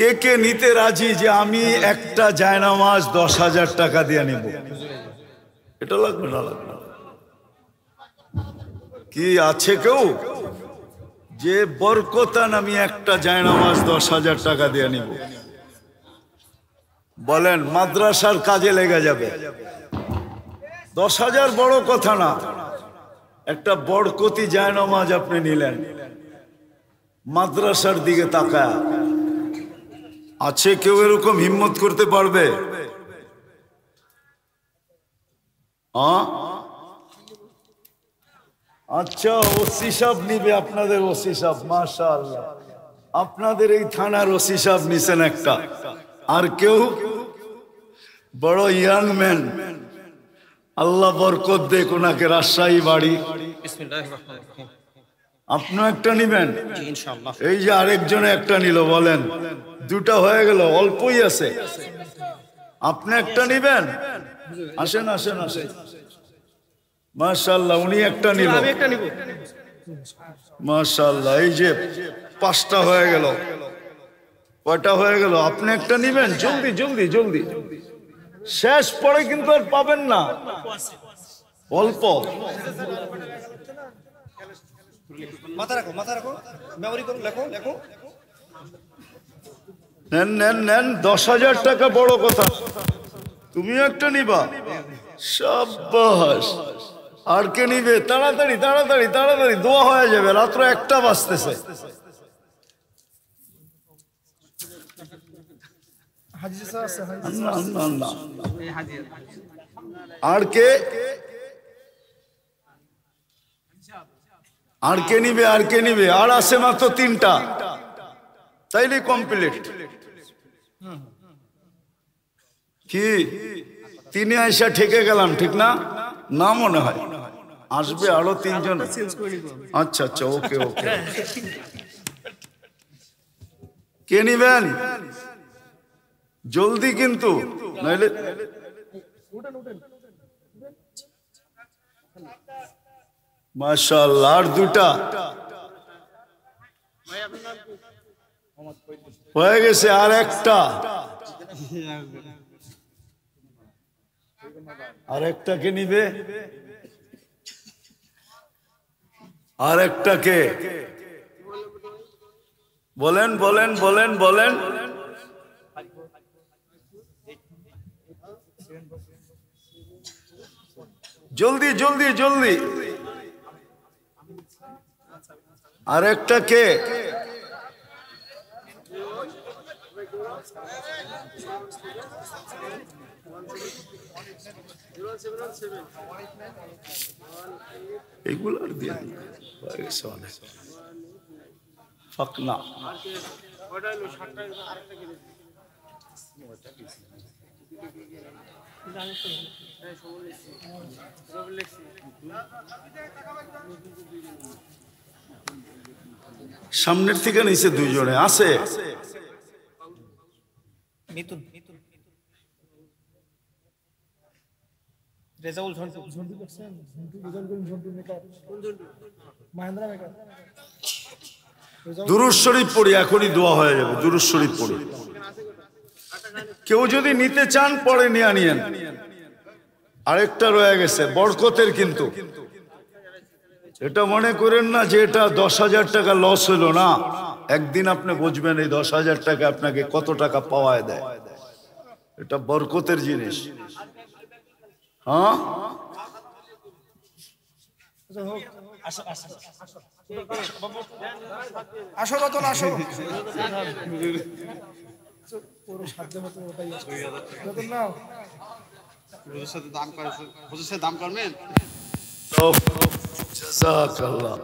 কে কে নিতে রাজি যে আমি একটা জায়নামাজ 10,000 টাকা দিয়ে নিব? এটা লাগবে না? লাগবে কি আছে কেউ যে বরকতান আমি একটা জায়নামাজ 10,000 টাকা দিয়ে নিব? বলেন, মাদ্রাসার কাজে লেগে যাবে। 10,000 বড় কথা না, একটা বরকতি জায়নামাজ আপনি নিলেন, মাদ্রাসার দিকে তাকায়। আছে কেউ এরকম হিম্মত করতে পারবে? আচ্ছা, ওসি সাহেব নিবে আপনাদের? ওসি সাহেব, মাশাআল্লাহ, আপনাদের এই থানার ওসি সাহেব নিছেন একটা। আর কেউ? বড় ইয়াং ম্যান, আল্লাহ বরকত দেখ ওনাকে, রাজশাহী বাড়ি। আপনিও একটা নিবেন? এই যে আরেকজনে একটা নিল, বলেন দুটা হয়ে গেল, অল্পই আছে। আপনি একটা নিবেন? আসেন আসেন আসেন। মাশাআল্লাহ, উনি একটা নিল। মাশাআল্লাহ, এই যে 5টা হয়ে গেল। কয়টা হয়ে গেল? আপনি একটা নিবেন? জলদি জলদি জলদি, শেষ পরে কিন্তু আর পাবেন না, অল্প। মাথা রাখো, মাথা রাখো, মেমোরি করো, লেখো লেখো। নেন নেন নেন, 10,000 টাকা বড় কথা। তুমি একটা নিবা? শাবাশ। আর কে নিবে? তাড়াতাড়ি তাড়াতাড়ি তাড়াতাড়ি, দোয়া হয়ে যাবে, রাত্র 1টা বাজতেছে। আর কে? আর কে নিবে? আর কে নিবে? আর আছে মাত্র 3টা, তাইলে কমপ্লিট। কি 3 আইসা ঠেকে গেলাম, ঠিক না? না মনে হয় আসবে আরো 3 জন। আচ্ছা আচ্ছা, ওকে ওকে। কে নিবেন? জলদি কিন্তু, নাইলে। মাশাআল্লাহ, আর 2টা হয়ে গেছে, আর একটা। আর একটা কে নিবে? আর একটা কে? বলেন বলেন বলেন বলেন। জলদি জলদি জলদি। আর একটা কে? এগুলো আর দিয়ে ফাকনা। সামনের থেকে নিচে 2 জনে আছে। মিতুন রেজাউল ঝন্টু দেখছেন? ঝন্টু রেজাউল ঝন্টু মেকআপ, কোন ঝন্টু? মহেন্দ্রা মেকআপ। দুরূদ শরীফ পড়ি, এখনই দোয়া হয়ে যাবে। দুরূদ শরীফ পড়ি। কেউ যদি নিতে চান পরে নিয়ে নিয়েন। আরেকটা রয়ে গেছে বরকতের, কিন্তু এটা মনে করেন না যে এটা 10,000 টাকা লস হলো না। একদিন আপনি বুঝবেন এই 10,000 টাকা আপনাকে কত টাকা পাওয়ায় দেয়। এটা বরকতের জিনিস। হ্যাঁ, আসো রতন, আসো। পুরো সাধ্য মতো ওটাই রতন, নাও। হুজুরের সাথে দাম করে, হুজুরের সাথে দাম করবেন। জাযাকাল্লাহ।